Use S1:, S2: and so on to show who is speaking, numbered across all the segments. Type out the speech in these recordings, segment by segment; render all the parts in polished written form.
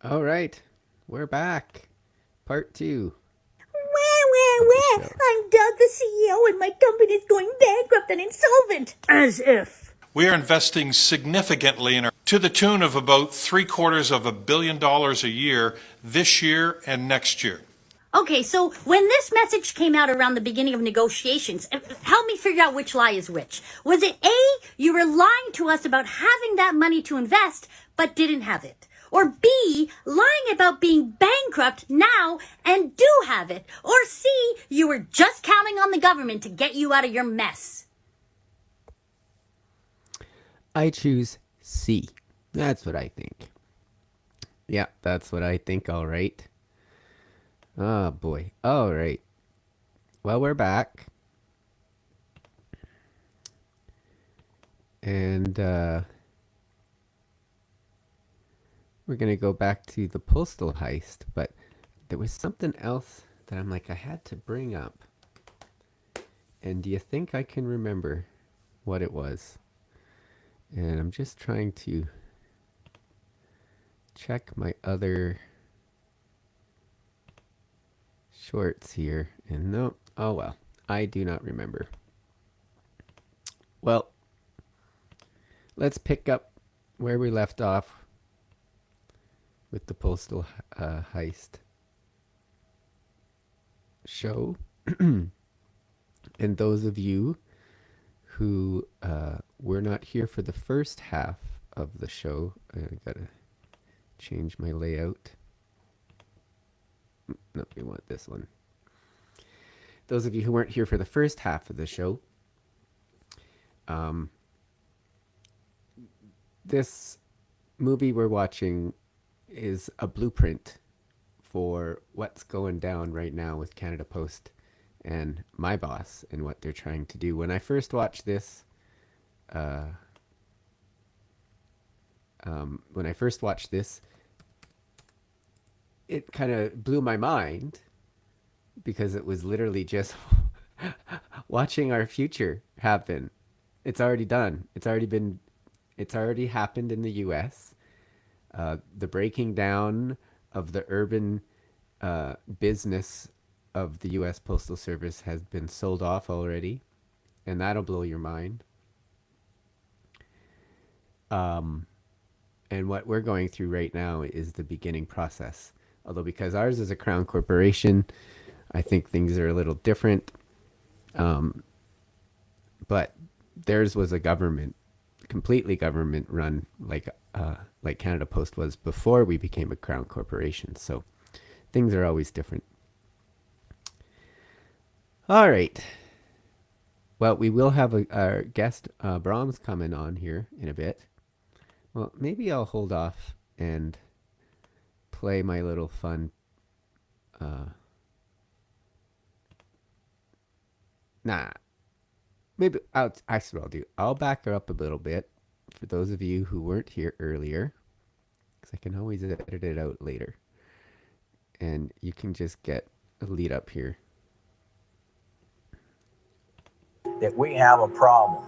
S1: All right, we're back. Part two
S2: Where,
S1: of the
S2: where?
S1: show.
S2: I'm Doug, the CEO, and my company's going bankrupt and insolvent. As if.
S3: We are investing significantly to the tune of about $750 million a year this year and next year.
S2: Okay, so when this message came out around the beginning of negotiations, help me figure out which lie is which. Was it A, you were lying to us about having that money to invest, but didn't have it? Or B, lying about being bankrupt now and do have it? Or C, you were just counting on the government to get you out of your mess?
S1: I choose C. That's what I think. Yeah, that's what I think. All right. Oh boy. All right. Well, we're back. And we're going to go back to the postal heist, but there was something else that I'm like, I had to bring up. And do you think I can remember what it was? And I'm just trying to check my other shorts here. And no, oh well, I do not remember. Well, let's pick up where we left off with the postal heist show. And those of you who were not here for the first half of the show, I gotta change my layout. No, we want this one. Those of you who weren't here for the first half of the show, this movie we're watching is a blueprint for what's going down right now with Canada Post and my boss and what they're trying to do. When I first watched this, it kind of blew my mind because it was literally just watching our future happen. It's already done. It's already happened in the US. The breaking down of the urban business of the US Postal Service has been sold off already, and that'll blow your mind. And what we're going through right now is the beginning process. Although because ours is a crown corporation, I think things are a little different. But theirs was a government, completely government run, like Canada Post was before we became a crown corporation. So things are always different. All right. Well, we will have our guest Brahms coming on here in a bit. Well, maybe I'll hold off and play my little fun. Maybe actually what I'll do. I'll back her up a little bit for those of you who weren't here earlier, because I can always edit it out later, and you can just get a lead up here.
S4: That we have a problem.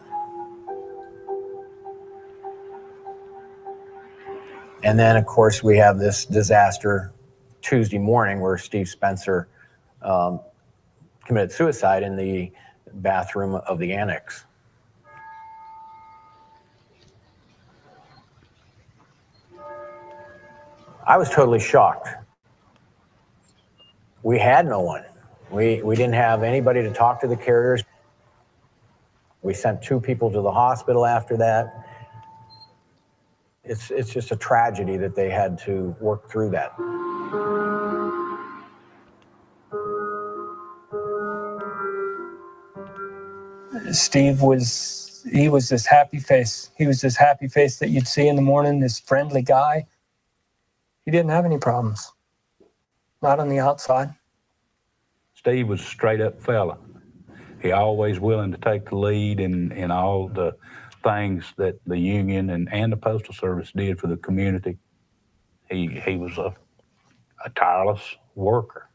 S4: And then, of course, we have this disaster Tuesday morning where Steve Spencer committed suicide in the bathroom of the annex. I was totally shocked. We had no one. We didn't have anybody to talk to the carriers. We sent 2 people to the hospital after that. It's just a tragedy that they had to work through that.
S5: Steve was this happy face. He was this happy face that you'd see in the morning, this friendly guy. He didn't have any problems. Not on the outside.
S6: Steve was a straight up fella. He always willing to take the lead in all the things that the union and the Postal Service did for the community. He was a tireless worker.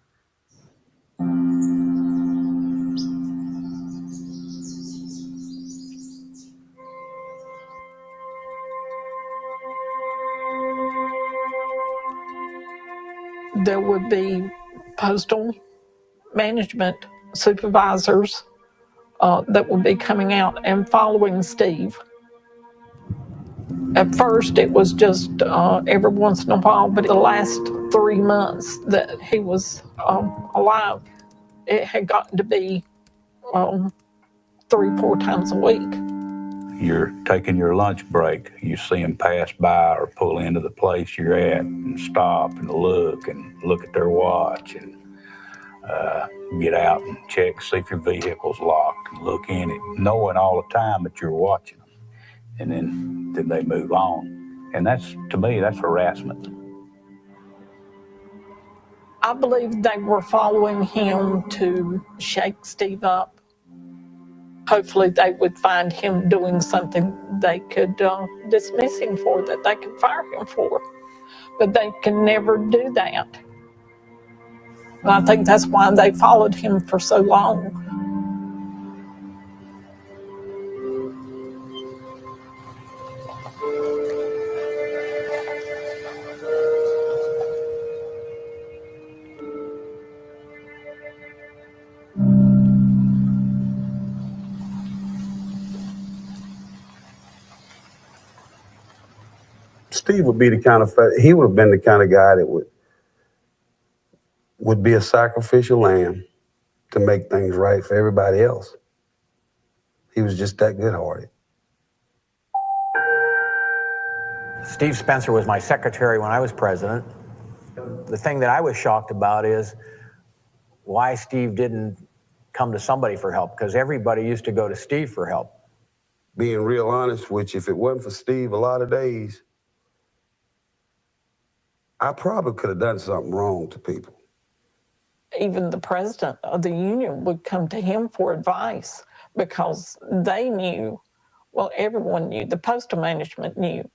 S7: there would be postal management supervisors that would be coming out and following Steve. At first, it was just every once in a while, but the last 3 months that he was alive, it had gotten to be 3-4 times a week.
S6: You're taking your lunch break, you see them pass by or pull into the place you're at and stop and look at their watch and get out and check, see if your vehicle's locked, and look in it, knowing all the time that you're watching them. And then they move on. And that's, to me, that's harassment.
S7: I believe they were following him to shake Steve up. Hopefully they would find him doing something they could dismiss him for, that they could fire him for. But they can never do that. And I think that's why they followed him for so long.
S8: Steve would be the kind of, he would have been the kind of guy that would be a sacrificial lamb to make things right for everybody else. He was just that good-hearted.
S4: Steve Spencer was my secretary when I was president. The thing that I was shocked about is why Steve didn't come to somebody for help, because everybody used to go to Steve for help.
S8: Being real honest, which if it wasn't for Steve a lot of days, I probably could have done something wrong to people.
S7: Even the president of the union would come to him for advice because they knew, well, everyone knew, the postal management knew,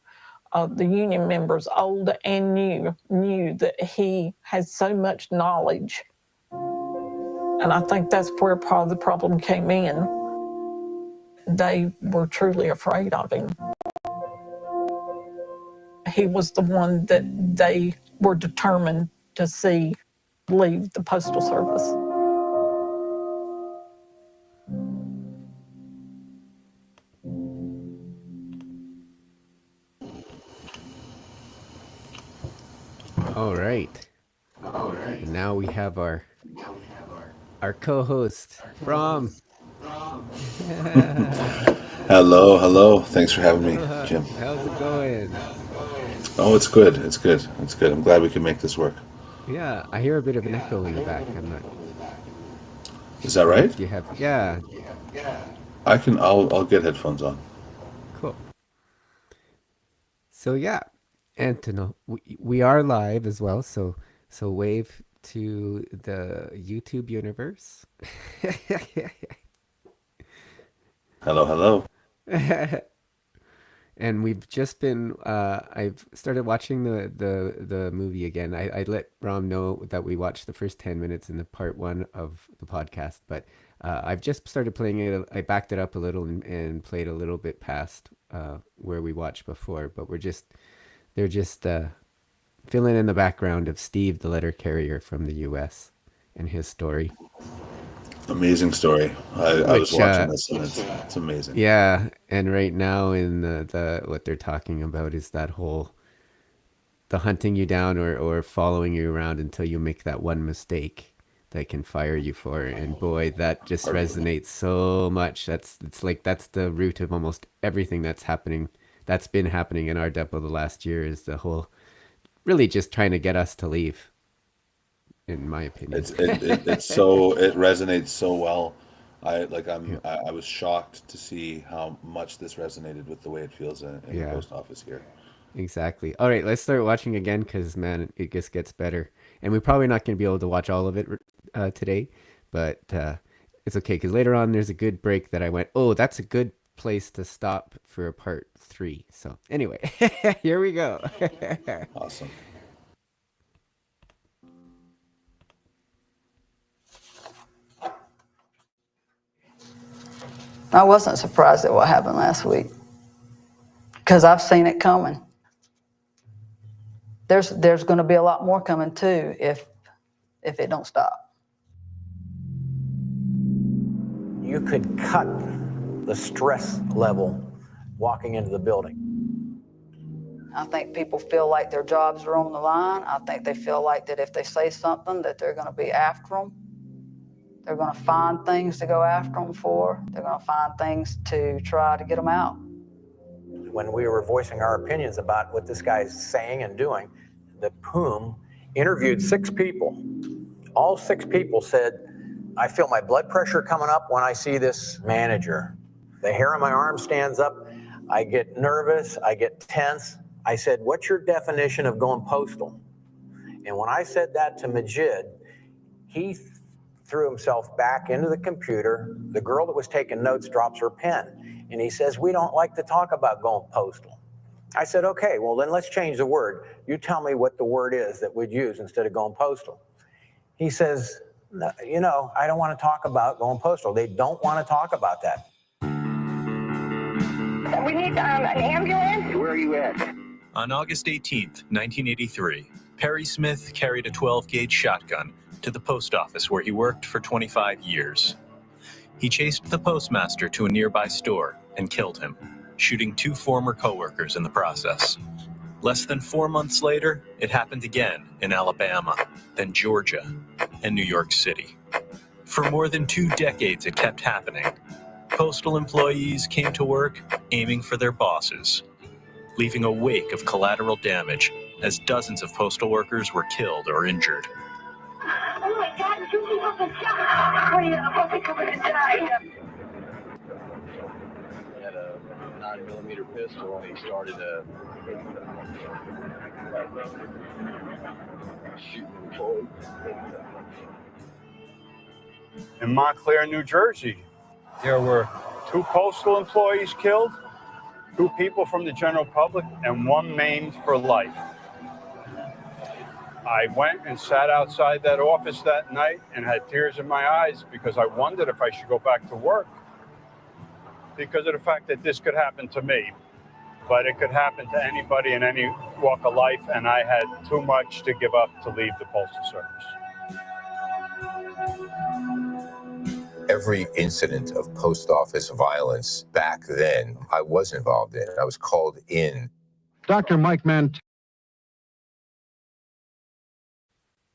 S7: the union members, old and new, knew that he had so much knowledge. And I think that's where part of the problem came in. They were truly afraid of him. He was the one that they were determined to see leave the Postal Service.
S1: All right. And now we have our co-host, Brom.
S9: Hello. Thanks for having me, Jim.
S1: How's it going?
S9: Oh, it's good. It's good. I'm glad we can make this work.
S1: Yeah, I hear a bit of an echo in the back. I'm not.
S9: Is that right?
S1: Do you have? Yeah.
S9: I'll get headphones on.
S1: Cool. So yeah, Antonio, we are live as well. So wave to the YouTube universe.
S9: Hello.
S1: And we've just been I've started watching the movie again. I let Rom know that we watched the first 10 minutes in the part 1 of the podcast, but I've just started playing it. I backed it up a little and played a little bit past where we watched before, but they're just filling in the background of Steve, the letter carrier from the US, and his story.
S9: Amazing story. I was watching this and it's amazing.
S1: Yeah, and right now in the what they're talking about is that whole the hunting you down or following you around until you make that one mistake that can fire you for. And boy, that just resonates so much. That's the root of almost everything that's been happening in our depot the last year, is the whole really just trying to get us to leave. In my opinion,
S9: it resonates so well. I was shocked to see how much this resonated with the way it feels in the post office here.
S1: Exactly. All right, let's start watching again, because man, it just gets better. And we're probably not going to be able to watch all of it today, but it's okay, because later on there's a good break that I went, oh, that's a good place to stop for a part 3. So anyway, here we go.
S9: Awesome.
S10: I wasn't surprised at what happened last week, because I've seen it coming. there's going to be a lot more coming too if it don't stop.
S4: You could cut the stress level walking into the building.
S10: I think people feel like their jobs are on the line. I think they feel like that if they say something that they're going to be after them. They're going to find things to go after them for. They're going to find things to try to get them out.
S4: When we were voicing our opinions about what this guy's saying and doing, the POOM interviewed 6 people. All 6 people said, I feel my blood pressure coming up when I see this manager. The hair on my arm stands up. I get nervous. I get tense. I said, what's your definition of going postal? And when I said that to Majid, he threw himself back into the computer. The girl that was taking notes drops her pen. And he says, we don't like to talk about going postal. I said, okay, well then let's change the word. You tell me what the word is that we'd use instead of going postal. He says, no, you know, I don't want to talk about going postal. They don't want to talk about that.
S11: We need an ambulance.
S12: Where are you at?
S13: On August 18th, 1983, Perry Smith carried a 12-gauge shotgun to the post office where he worked for 25 years. He chased the postmaster to a nearby store and killed him, shooting 2 former co-workers in the process. Less than 4 months later, it happened again in Alabama, then Georgia, and New York City. For more than 2 decades, it kept happening. Postal employees came to work aiming for their bosses, leaving a wake of collateral damage as dozens of postal workers were killed or injured.
S11: Oh my God, 2 people been shot. Hurry up, I think I'm gonna die.
S12: He had a 9mm pistol and he started shooting employees.
S14: In Montclair, New Jersey, there were 2 postal employees killed, 2 people from the general public, and 1 maimed for life. I went and sat outside that office that night and had tears in my eyes because I wondered if I should go back to work because of the fact that this could happen to me. But it could happen to anybody in any walk of life, and I had too much to give up to leave the Postal Service.
S15: Every incident of post office violence back then, I was involved in. I was called in.
S16: Dr. Mike Mant.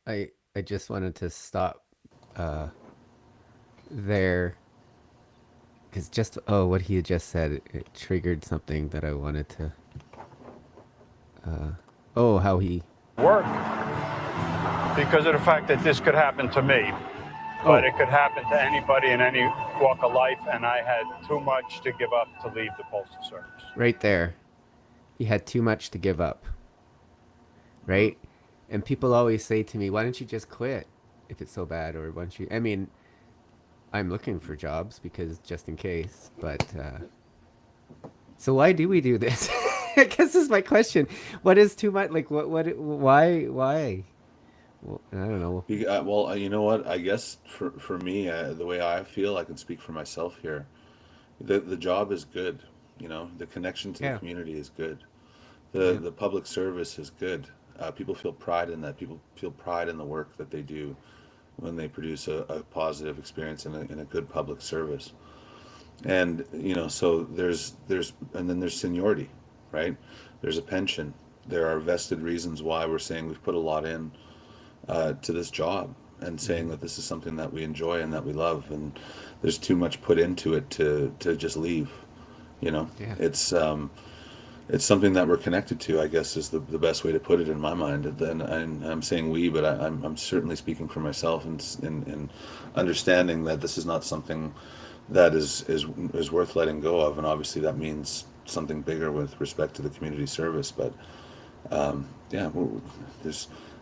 S1: I just wanted to stop there because just what he had just said, it triggered something that I wanted to how he
S14: work because of the fact that this could happen to me. But it could happen to anybody in any walk of life, and I had too much to give up to leave the Postal Service.
S1: Right there. He had too much to give up. Right? And people always say to me, why don't you just quit if it's so bad? Or why don't you... I mean, I'm looking for jobs because just in case. But, so why do we do this? I guess this is my question. What is too much? Like, why? Well, I don't know.
S9: Well, you know what? I guess for me, the way I feel, I can speak for myself here. The job is good. You know, the connection to the community is good. The public service is good. People feel pride in that. People feel pride in the work that they do when they produce a positive experience in a good public service. And you know, so there's and then there's seniority, right? There's a pension. There are vested reasons why we're saying we've put a lot in to this job and saying that this is something that we enjoy and that we love, and there's too much put into it to just leave. You know, it's something that we're connected to, I guess, is the best way to put it in my mind. And I'm saying we, but I'm certainly speaking for myself in understanding that this is not something that is worth letting go of, and obviously that means something bigger with respect to the community service. But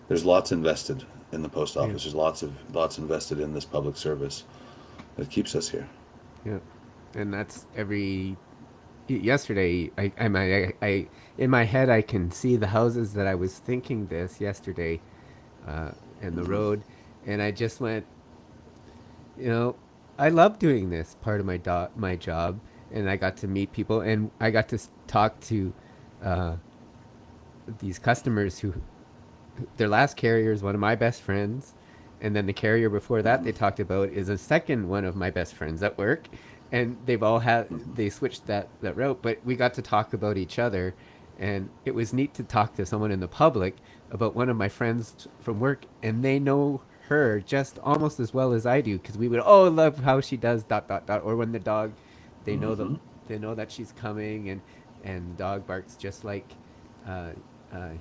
S9: there's lots invested in the post office. There's lots invested in this public service that keeps us here.
S1: Yeah, and that's yesterday. I in my head I can see the houses that I was thinking this yesterday, and the road, and I just went, you know, I love doing this part of my job, and I got to meet people, and I got to talk to these customers who their last carrier is one of my best friends, and then the carrier before that they talked about is a second one of my best friends at work, and they switched that route, but we got to talk about each other, and it was neat to talk to someone in the public about one of my friends from work, and they know her just almost as well as I do, because we would love how she does ... or when the dog, they know they know that she's coming, and dog barks just like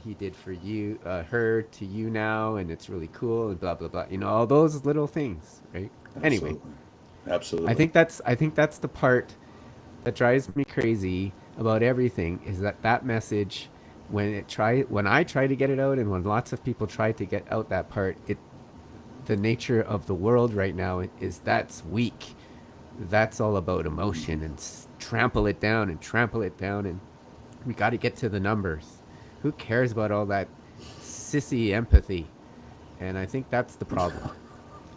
S1: he did for you, her to you now, and it's really cool, and blah blah blah. All those little things, right? Anyway,
S9: Absolutely.
S1: I think that's the part that drives me crazy about everything, is that message, when I try to get it out, and when lots of people try to get out that part, the nature of the world right now is that's weak. That's all about emotion, and trample it down, and we got to get to the numbers. Who cares about all that sissy empathy? And I think that's the problem.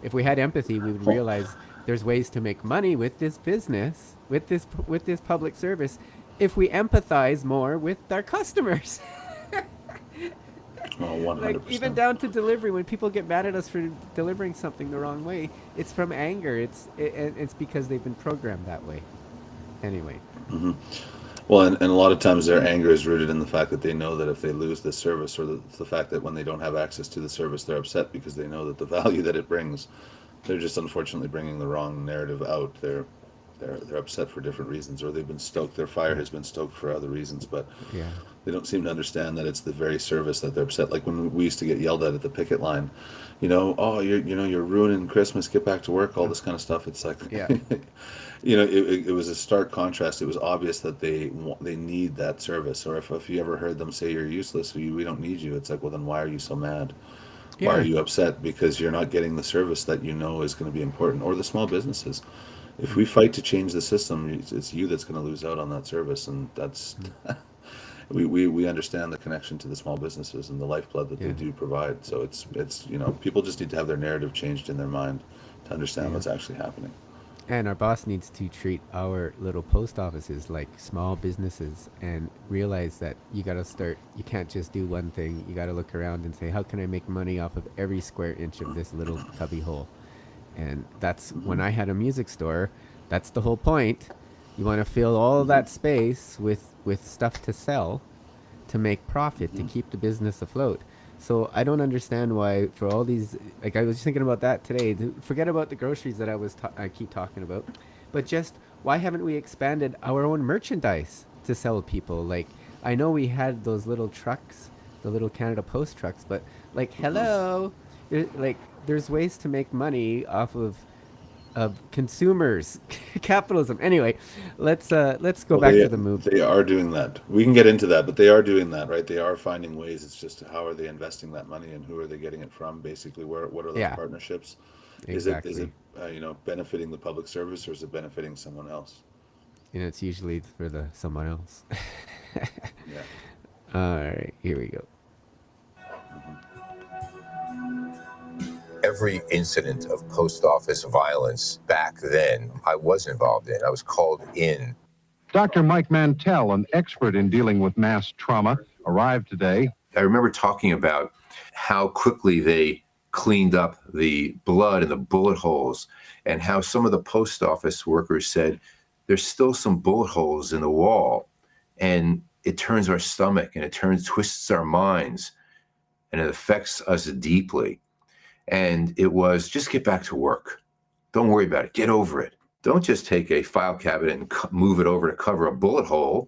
S1: If we had empathy, we would realize there's ways to make money with this business, with this public service, if we empathize more with our customers.
S9: Oh, 100%.
S1: Like, even down to delivery, when people get mad at us for delivering something the wrong way, it's from anger. It's because they've been programmed that way. Anyway.
S9: Mm-hmm. Well, and a lot of times their anger is rooted in the fact that they know that if they lose the service, or the fact that when they don't have access to the service, they're upset because they know that the value that it brings, they're just unfortunately bringing the wrong narrative out. They're upset for different reasons, or they've been stoked. Their fire has been stoked for other reasons, but they don't seem to understand that it's the very service that they're upset. Like when we used to get yelled at the picket line, you're ruining Christmas. Get back to work. All this kind of stuff. It's like, it was a stark contrast. It was obvious that they need that service. Or if you ever heard them say you're useless, we don't need you, it's like, well, then why are you so mad? Why are you upset? Because you're not getting the service that you know is going to be important. Or the small businesses. If we fight to change the system, it's you that's going to lose out on that service, and that's we understand the connection to the small businesses and the lifeblood that they do provide. So it's people just need to have their narrative changed in their mind to understand what's actually happening.
S1: And our boss needs to treat our little post offices like small businesses, and realize that you can't just do one thing. You got to look around and say, how can I make money off of every square inch of this little cubby hole? And that's when I had a music store. That's the whole point. You want to fill all that space with stuff to sell, to make profit, to keep the business afloat. So I don't understand why, for all these, like, I was just thinking about that today. Forget about the groceries that I keep talking about, but just why haven't we expanded our own merchandise to sell people? Like, I know we had those little trucks, the little Canada Post trucks, but like, hello, there's ways to make money off of consumers, capitalism. Anyway, let's go back to the movie.
S9: They are doing that. We can get into that, but they are doing that, right? They are finding ways. It's just how are they investing that money, and who are they getting it from? Basically, what are those partnerships?
S1: Exactly.
S9: Is it benefiting the public service, or is it benefiting someone else?
S1: It's usually for someone else. All right, here we go.
S15: Every incident of post office violence back then, I was involved in. I was called in.
S16: Dr. Mike Mantell, an expert in dealing with mass trauma, arrived today.
S15: I remember talking about how quickly they cleaned up the blood and the bullet holes, and how some of the post office workers said, there's still some bullet holes in the wall, and it turns our stomach, and it twists our minds, and it affects us deeply. And it was, just get back to work. Don't worry about it. Get over it. Don't just take a file cabinet and move it over to cover a bullet hole.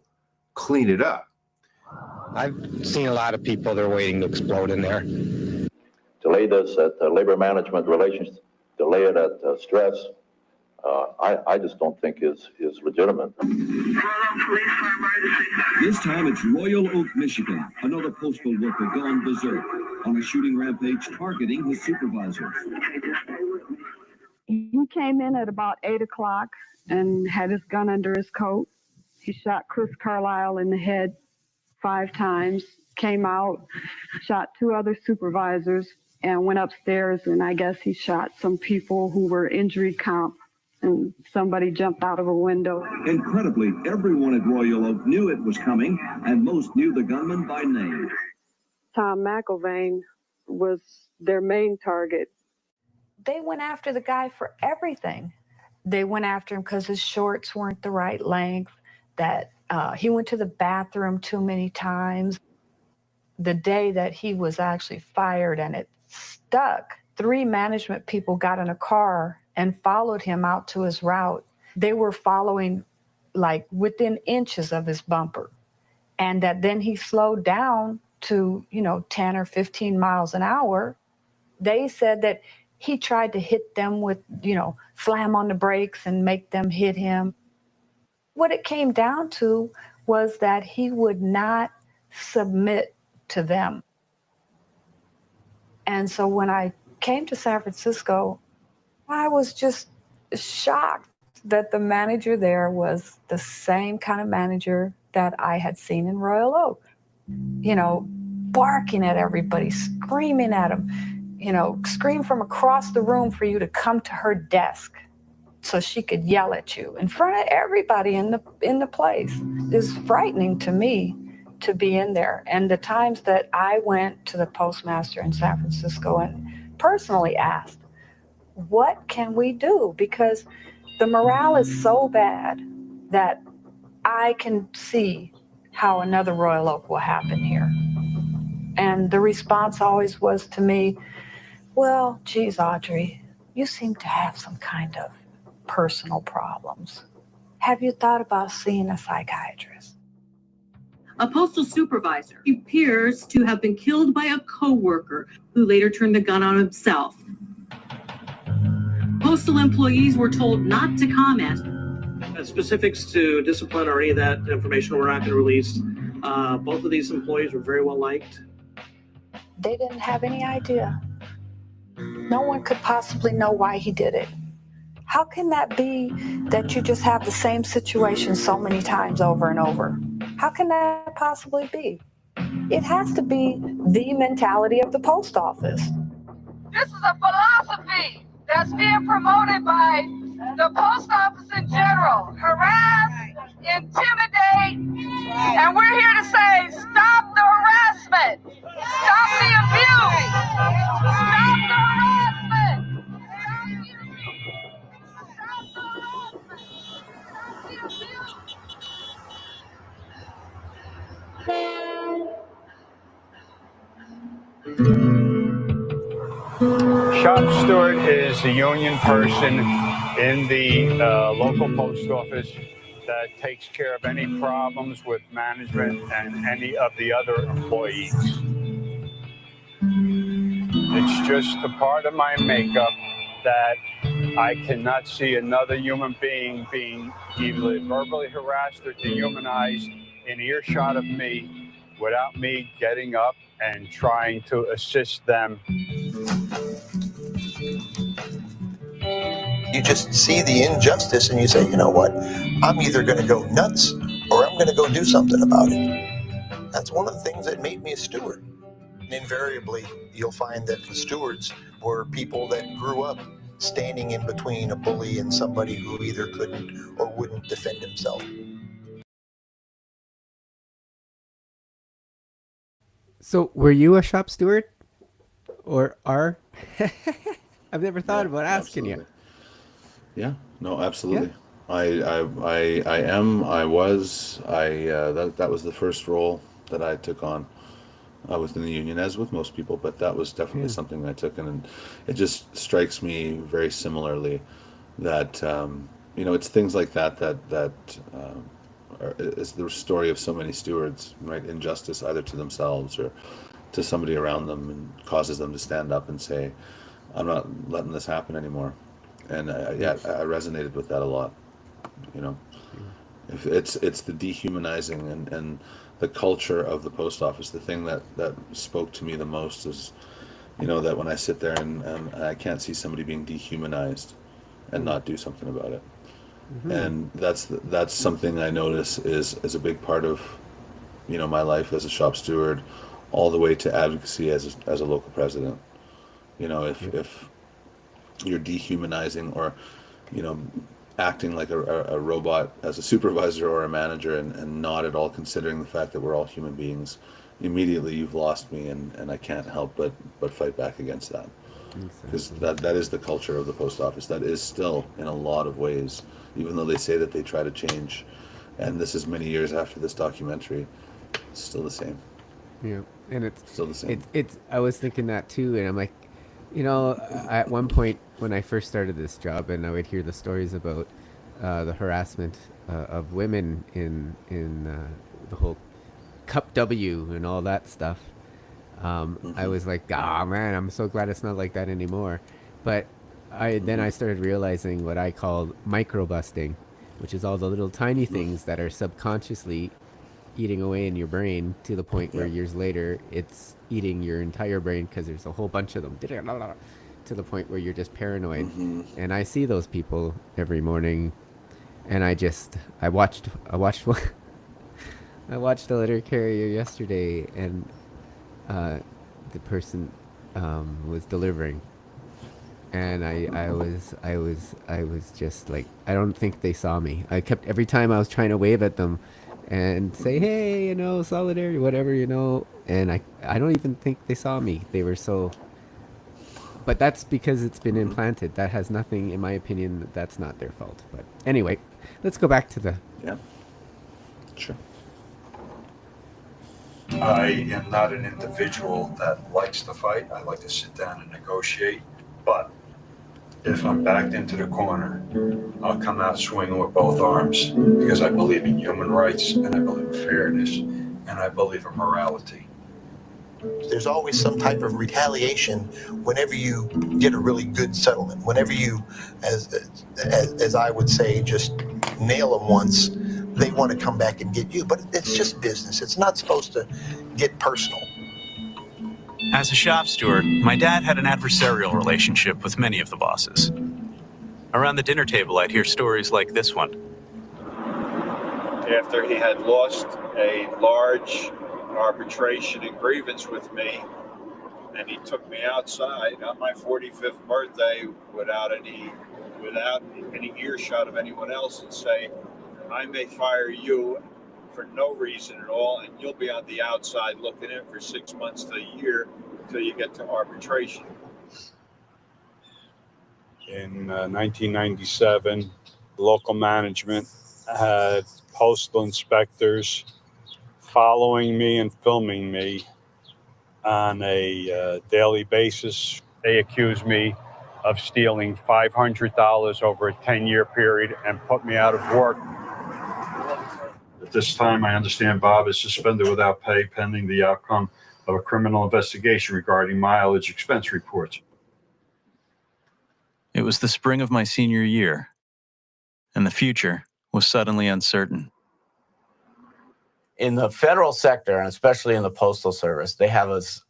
S15: Clean it up.
S17: I've seen a lot of people that are waiting to explode in there.
S18: To lay this at labor management relations, to lay it at stress, I just don't think is legitimate.
S19: This time it's Royal Oak, Michigan. Another postal worker gone berserk on a shooting rampage targeting his supervisors.
S20: He came in at about 8 o'clock and had his gun under his coat. He shot Chris Carlisle in the head 5 times, came out, shot 2 other supervisors, and went upstairs, and I guess he shot some people who were injury comp, and somebody jumped out of a window.
S19: Incredibly, everyone at Royal Oak knew it was coming, and most knew the gunman by name.
S20: Tom McIlvaine was their main target.
S21: They went after the guy for everything. They went after him because his shorts weren't the right length, that he went to the bathroom too many times. The day that he was actually fired and it stuck, 3 management people got in a car and followed him out to his route. They were following like within inches of his bumper. And that then he slowed down to, 10 or 15 miles an hour. They said that he tried to hit them with, slam on the brakes and make them hit him. What it came down to was that he would not submit to them. And so when I came to San Francisco, I was just shocked that the manager there was the same kind of manager that I had seen in Royal Oak. Barking at everybody, screaming at them, scream from across the room for you to come to her desk so she could yell at you in front of everybody in the place. It's frightening to me to be in there. And the times that I went to the postmaster in San Francisco and personally asked, what can we do? Because the morale is so bad that I can see how another Royal Oak will happen here. And the response always was to me, well, geez, Audrey, you seem to have some kind of personal problems. Have you thought about seeing a psychiatrist?
S22: A postal supervisor appears to have been killed by a co-worker who later turned the gun on himself. Postal employees were told not to comment.
S23: Specifics to discipline or any of that information we're not going to release. Both of these employees were very well liked.
S21: They didn't have any idea. No one could possibly know why he did it. How can that be that you just have the same situation so many times over and over? How can that possibly be? It has to be the mentality of the post office.
S11: This is a philosophy that's being promoted by the post office in general. Harass, intimidate, and we're here to say, stop the harassment, stop the abuse, stop the harassment.
S14: Shop steward is the union person in the local post office that takes care of any problems with management and any of the other employees. It's just a part of my makeup that I cannot see another human being being either verbally harassed or dehumanized in earshot of me without me getting up and trying to assist them.
S24: You just see the injustice and you say, you know what, I'm either going to go nuts or I'm going to go do something about it. That's one of the things that made me a steward. And invariably, you'll find that the stewards were people that grew up standing in between a bully and somebody who either couldn't or wouldn't defend himself.
S1: So, were you a shop steward? Or are? I've never thought about asking you.
S9: Yeah, no, absolutely. Yeah. I am, I was, that was the first role that I took on within the union, as with most people, but that was definitely something I took, and it just strikes me very similarly that, it's things like that is the story of so many stewards, right? Injustice either to themselves or to somebody around them, and causes them to stand up and say, I'm not letting this happen anymore. And I resonated with that a lot. If it's the dehumanizing and the culture of the post office. The thing that spoke to me the most is, that when I sit there and I can't see somebody being dehumanized and not do something about it. Mm-hmm. And that's something I notice is a big part of, my life as a shop steward, all the way to advocacy as a local president. If you're dehumanizing or, acting like a robot as a supervisor or a manager and not at all considering the fact that we're all human beings immediately you've lost me, and I can't help but fight back against that. Because that is the culture of the post office. That is still, in a lot of ways, even though they say that they try to change, and this is many years after this documentary, it's still the same.
S1: Yeah, and it's
S9: still the same.
S1: It's I was thinking that too, and I'm like, at one point when I first started this job, and I would hear the stories about the harassment of women in the whole Cup W and all that stuff. I was like, man, I'm so glad it's not like that anymore. But then I started realizing what I called microbusting, which is all the little tiny things that are subconsciously eating away in your brain to the point where years later it's eating your entire brain because there's a whole bunch of them to the point where you're just paranoid. And I see those people every morning, and I watched one. I watched a letter carrier yesterday, and the person was delivering, and I was just like, I don't think they saw me. I kept, every time I was trying to wave at them and say, hey, solidarity, whatever, and I don't even think they saw me. They were so, but that's because it's been implanted. That has nothing, in my opinion, that's not their fault. But anyway, let's go back to the
S9: Sure.
S14: I am not an individual that likes to fight. I like to sit down and negotiate. But if I'm backed into the corner, I'll come out swinging with both arms, because I believe in human rights, and I believe in fairness, and I believe in morality.
S24: There's always some type of retaliation whenever you get a really good settlement. Whenever you, as I would say, just nail them once, they want to come back and get you. But it's just business. It's not supposed to get personal.
S13: As a shop steward, my dad had an adversarial relationship with many of the bosses. Around the dinner table, I'd hear stories like this one.
S14: After he had lost a large arbitration and grievance with me, and he took me outside on my 45th birthday without any earshot of anyone else, and say, I may fire you for no reason at all, and you'll be on the outside looking in for 6 months to a year until you get to arbitration. In 1997, local management had postal inspectors following me and filming me on a daily basis. They accused me of stealing $500 over a 10-year period and put me out of work. At this time, I understand Bob is suspended without pay pending the outcome of a criminal investigation regarding mileage expense reports.
S13: It was the spring of my senior year, and the future was suddenly uncertain.
S2: In the federal sector, and especially in the Postal Service, they have this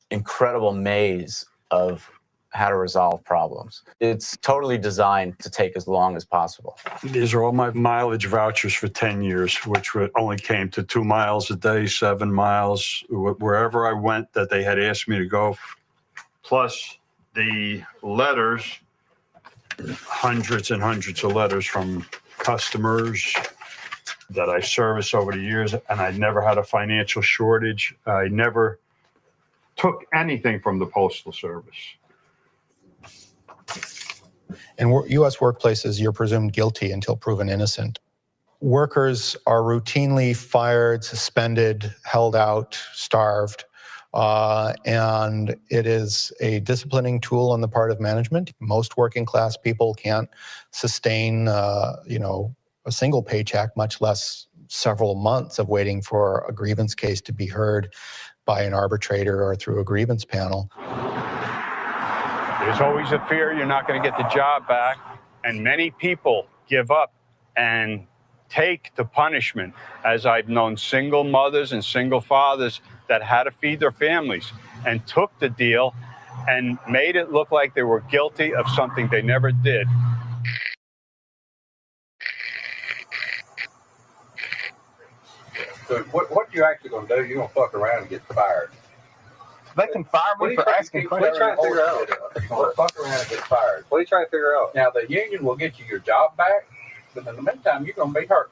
S2: incredible maze of how to resolve problems. It's totally designed to take as long as possible.
S14: These are all my mileage vouchers for 10 years, which only came to 2 miles a day, 7 miles, wherever I went that they had asked me to go. Plus the letters, hundreds and hundreds of letters from customers that I serviced over the years, and I never had a financial shortage. I never took anything from the Postal Service.
S3: In U.S. workplaces, you're presumed guilty until proven innocent. Workers are routinely fired, suspended, held out, starved, and it is a disciplining tool on the part of management. Most working class people can't sustain, a single paycheck, much less several months of waiting for a grievance case to be heard by an arbitrator or through a grievance panel.
S14: There's always a fear you're not going to get the job back, and many people give up and take the punishment, as I've known single mothers and single fathers that had to feed their families and took the deal and made it look like they were guilty of something they never did.
S5: So what you actually going to do, you're going to fuck around and get fired.
S3: They can fire me for asking questions.
S5: What are you trying to figure out? You're going to fuck around and get fired. What are you trying to figure out? Now, the union will get you your job back, but in the meantime, you're going to be hurt.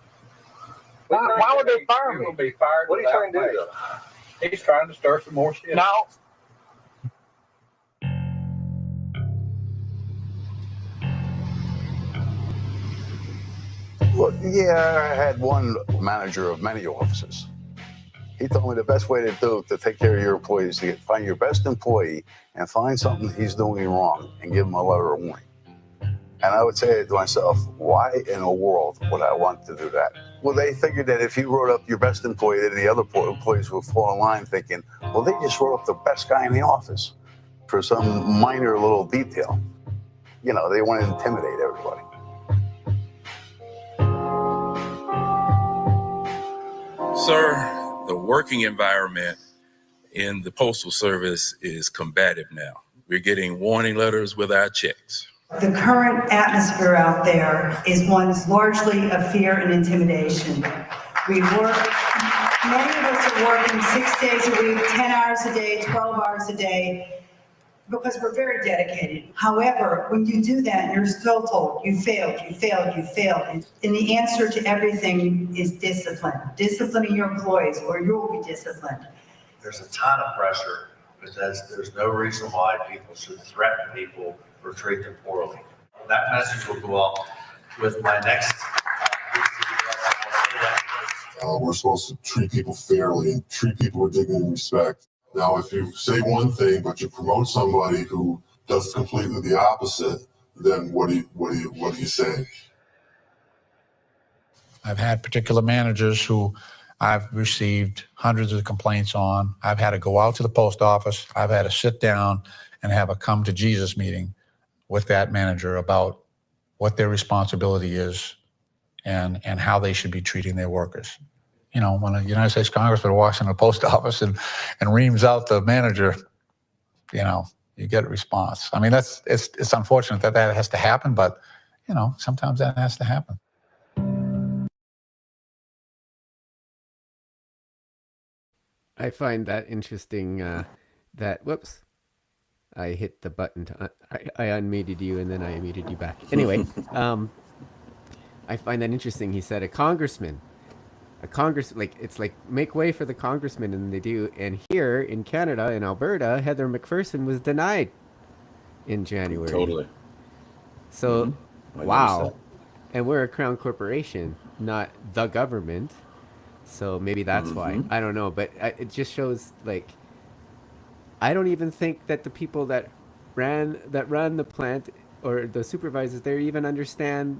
S3: Why would they fire me?
S5: You're going to be fired. What are you trying to do, though? He's trying to stir some more shit.
S24: Now,
S6: Look, yeah, I had one manager of many offices. He told me the best way to take care of your employees is to find your best employee and find something he's doing wrong and give him a letter of warning. And I would say to myself, why in the world would I want to do that? Well, they figured that if you wrote up your best employee, then the other employees would fall in line thinking, well, they just wrote up the best guy in the office for some minor little detail. You know, they want to intimidate everybody.
S7: Sir, the working environment in the Postal Service is combative now. We're getting warning letters with our checks.
S8: The current atmosphere out there is one largely of fear and intimidation. Many of us are working 6 days a week, 10 hours a day, 12 hours a day, because we're very dedicated. However, when you do that, and you're still told, you failed. And the answer to everything is discipline. Disciplining your employees, or you'll be disciplined.
S12: There's a ton of pressure because there's no reason why people should threaten people or treat them poorly. That message will go out with my next.
S10: We're supposed to treat people fairly and treat people with dignity and respect. Now, if you say one thing, but you promote somebody who does completely the opposite, then what do you say?
S25: I've had particular managers who I've received hundreds of complaints on. I've had to go out to the post office. I've had to sit down and have a come to Jesus meeting with that manager about what their responsibility is and how they should be treating their workers. You know, when a United States Congressman walks in the post office and reams out the manager, you know, you get a response. I mean, it's unfortunate that has to happen, but, you know, sometimes that has to happen.
S1: I find that interesting that, whoops, I hit the button to, I unmuted you and then I muted you back. Anyway, I find that interesting. He said a congressman, like, it's like make way for the congressman, and they do. And here in Canada, in Alberta, Heather McPherson was denied in January.
S9: Totally.
S1: So,
S9: I
S1: wow.
S9: noticed
S1: And we're a crown corporation, not the government. So maybe that's why. I don't know. But it just shows, like, I don't even think that the people that run the plant or the supervisors there even understand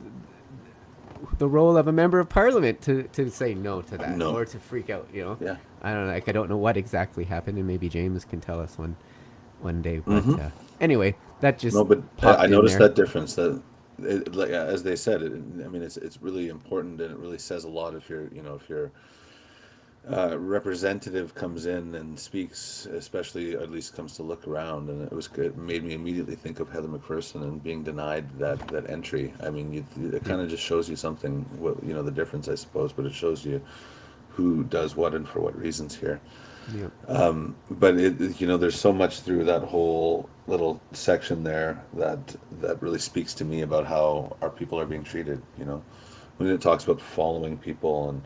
S1: the role of a member of parliament to say no to that or to freak out, you know?
S9: Yeah.
S1: I don't know. Like, I don't know what exactly happened, and maybe James can tell us one day. But anyway, that just
S9: no, but
S1: popped
S9: I
S1: in
S9: noticed
S1: there.
S9: that difference. That, like as they said, I mean, it's really important, and it really says a lot if your representative comes in and speaks, especially at least comes to look around, and it was good. It made me immediately think of Heather McPherson and being denied that entry. I mean, it kind of just shows you something, the difference, I suppose, but it shows you who does what and for what reasons here.
S1: Yeah.
S9: But there's so much through that whole little section there that really speaks to me about how our people are being treated. When it talks about following people and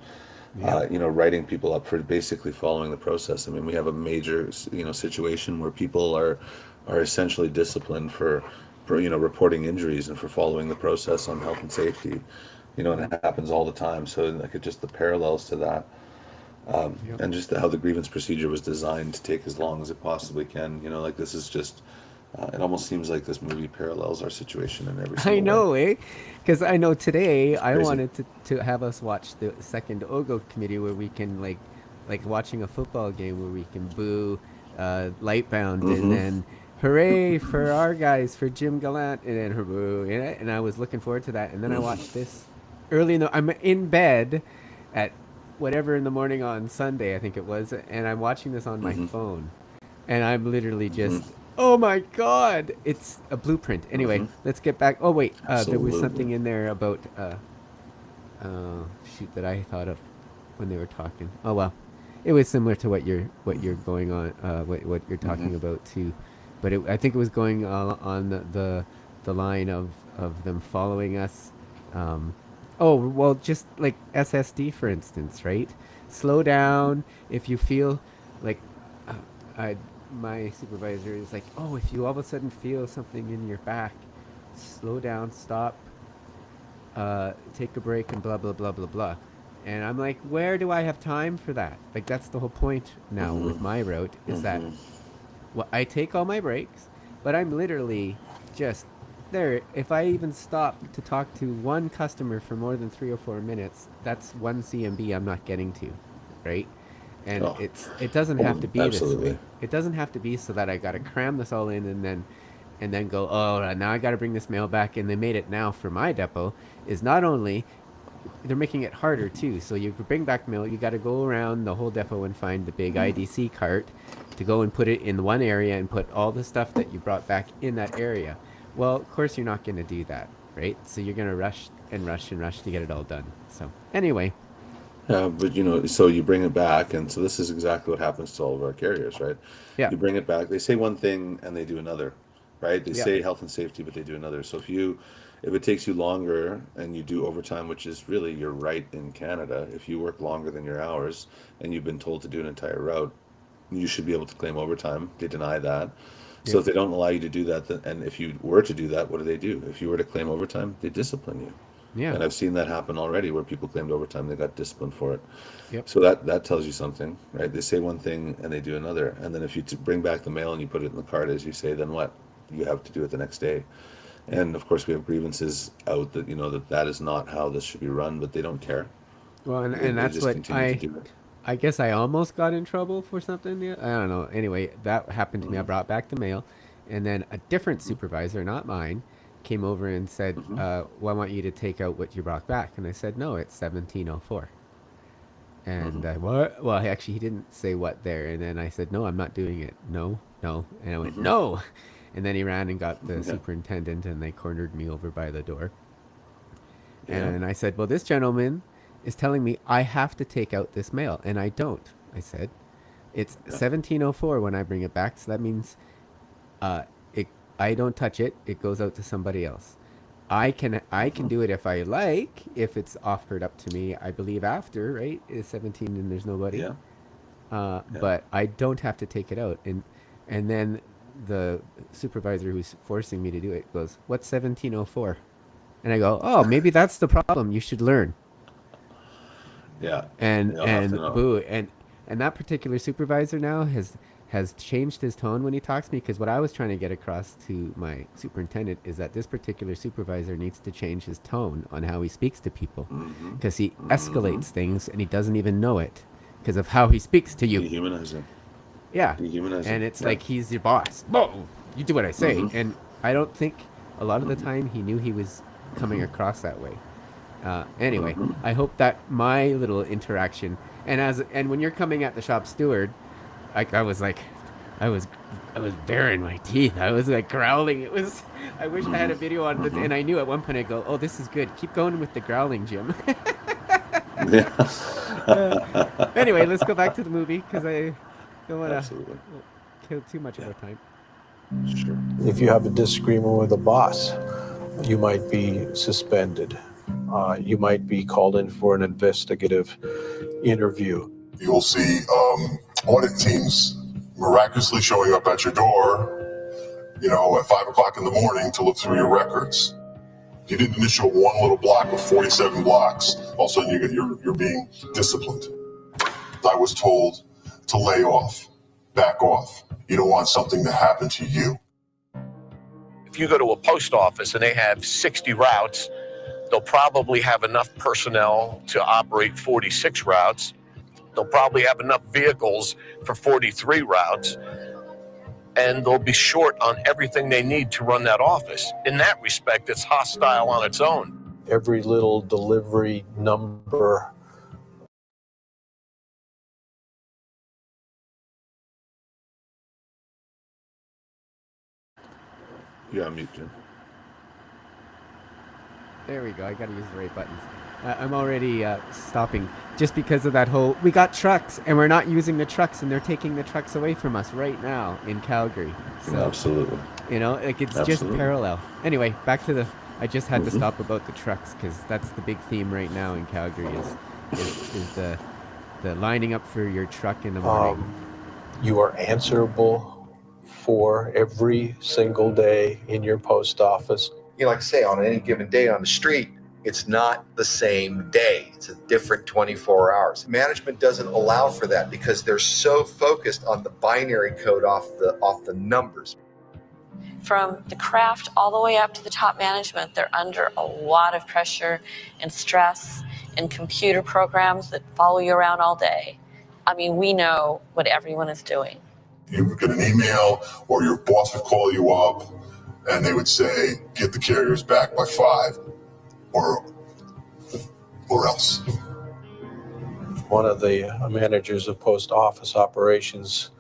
S9: writing people up for basically following the process. I mean, we have a major, situation where people are essentially disciplined for reporting injuries and for following the process on health and safety, and it happens all the time. So like just the parallels to that, and just how the grievance procedure was designed to take as long as it possibly can. Like this is just, it almost seems like this movie parallels our situation in every single
S1: I know,
S9: way.
S1: Because I know today I
S9: Crazy.
S1: wanted to have us watch the second OGO committee where we can like watching a football game where we can boo Lightbound and then hooray for our guys, for Jim Gallant, and then boo, and I was looking forward to that. And then I watched this early I'm in bed at whatever in the morning on Sunday, I think it was, and I'm watching this on my phone, and I'm literally just oh my God, it's a blueprint. Anyway, let's get back. Oh wait, there was something in there about shoot that I thought of when they were talking. Oh well, it was similar to what you're going on, what you're talking about too, but I think it was going on the line of them following us. Oh well, just like SSD for instance, right? Slow down if you feel Like, my supervisor is like, oh, if you all of a sudden feel something in your back, slow down, stop, take a break, and blah, blah, blah, blah, blah. And I'm like, where do I have time for that? Like, that's the whole point now with my route, is that well, I take all my breaks, but I'm literally just there. If I even stop to talk to one customer for more than 3 or 4 minutes, that's one CMB I'm not getting to, right? And it doesn't have to be this way. It doesn't have to be so that I got to cram this all in and then go, oh, now I got to bring this mail back. And they made it now for my depot is not only, they're making it harder too. So you bring back mail, you got to go around the whole depot and find the big IDC cart to go and put it in one area and put all the stuff that you brought back in that area. Well, of course you're not going to do that, right? So you're going to rush and rush and rush to get it all done. So anyway.
S9: Yeah, but you know, so you bring it back, and so this is exactly what happens to all of our carriers, right?
S1: Yeah.
S9: You bring it back, they say one thing and they do another, right? They say health and safety, but they do another. So if it takes you longer and you do overtime, which is really your right in Canada, if you work longer than your hours and you've been told to do an entire route, you should be able to claim overtime. They deny that. So if they don't allow you to do that, and if you were to do that, what do? If you were to claim overtime, they discipline you.
S1: Yeah.
S9: And I've seen that happen already where people claimed overtime, they got disciplined for it.
S1: Yep.
S9: So that tells you something, right? They say one thing and they do another. And then if you bring back the mail and you put it in the cart, as you say, then what? You have to do it the next day. And of course we have grievances out that, you know, that is not how this should be run, but they don't care.
S1: Well, and that's what I guess I almost got in trouble for something. I don't know. Anyway, that happened to me. I brought back the mail, and then a different supervisor, not mine, came over and said, well, I want you to take out what you brought back. And I said, no, it's 1704. And what? Well, actually, he didn't say what there. And then I said, no, I'm not doing it. No. And I went, no. And then he ran and got the superintendent, and they cornered me over by the door. And I said, well, this gentleman is telling me I have to take out this mail, and I don't. I said, it's 1704 when I bring it back, so that means I don't touch it. It goes out to somebody else. I can do it if I like, if it's offered up to me. I believe after, right, is 17 and there's nobody. But I don't have to take it out. And then the supervisor who's forcing me to do it goes, what's 1704? And I go, oh, maybe that's the problem. You should learn. And boo. And that particular supervisor now has changed his tone when he talks to me, because what I was trying to get across to my superintendent is that this particular supervisor needs to change his tone on how he speaks to people, because he escalates things and he doesn't even know it because of how he speaks to you.
S9: Dehumanize him.
S1: Yeah.
S9: Dehumanize him.
S1: And it's like he's your boss. Whoa, you do what I say. And I don't think a lot of the time he knew he was coming across that way. Anyway, I hope that my little interaction, and when you're coming at the shop steward, like I was baring my teeth. I was like growling. I wish I had a video on this, and I knew at one point I'd go, oh, this is good. Keep going with the growling, Jim. Anyway, let's go back to the movie, because I don't want to kill too much of our time.
S9: Sure.
S4: If you have a disagreement with a boss, you might be suspended. You might be called in for an investigative interview.
S10: You'll see audit teams miraculously showing up at your door, at 5 o'clock in the morning to look through your records. You didn't initial one little block of 47 blocks. All of a sudden you're being disciplined. I was told to lay off, back off. You don't want something to happen to you.
S15: If you go to a post office and they have 60 routes, they'll probably have enough personnel to operate 46 routes. They'll probably have enough vehicles for 43 routes, and they'll be short on everything they need to run that office. In that respect, it's hostile on its own.
S4: Every little delivery number.
S9: You're on mute, Jim.
S1: There we go. I got to use the right buttons. I'm already stopping just because of that whole, we got trucks and we're not using the trucks, and they're taking the trucks away from us right now in Calgary. So,
S9: absolutely.
S1: It's just parallel. Anyway, back to I just had to stop about the trucks, because that's the big theme right now in Calgary is the lining up for your truck in the morning.
S4: You are answerable for every single day in your post office.
S16: You know, like I say, on any given day on the street, it's not the same day. It's a different 24 hours. Management doesn't allow for that because they're so focused on the binary code off the numbers.
S17: From the craft all the way up to the top management, they're under a lot of pressure and stress and computer programs that follow you around all day. I mean, we know what everyone is doing.
S10: You would get an email or your boss would call you up and they would say, get the carriers back by 5 or else.
S4: One of the managers of post office operations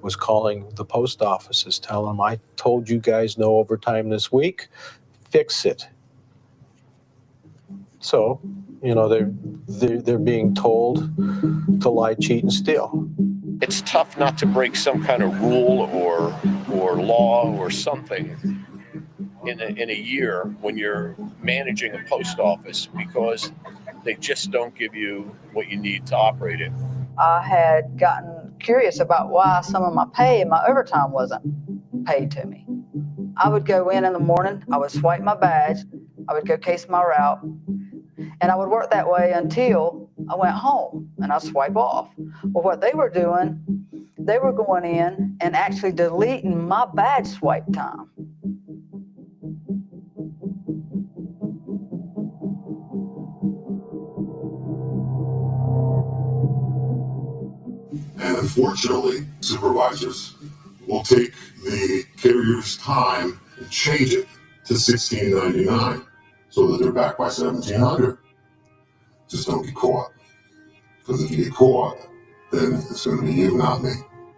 S4: was calling the post offices, telling them, I told you guys no overtime this week, fix it. So, you know, they're being told to lie, cheat, and steal.
S15: It's tough not to break some kind of rule or law or something in a year when you're managing a post office because they just don't give you what you need to operate it.
S18: I had gotten curious about why some of my pay and my overtime wasn't paid to me. I would go in the morning, I would swipe my badge, I would go case my route, and I would work that way until I went home and I'd swipe off. Well, what they were doing, they were going in and actually deleting my badge swipe time.
S10: And unfortunately, supervisors will take the carrier's time and change it to $16.99 so that they're back by $1,700. Just don't get caught. Because if you get caught, then it's going to be you, not me.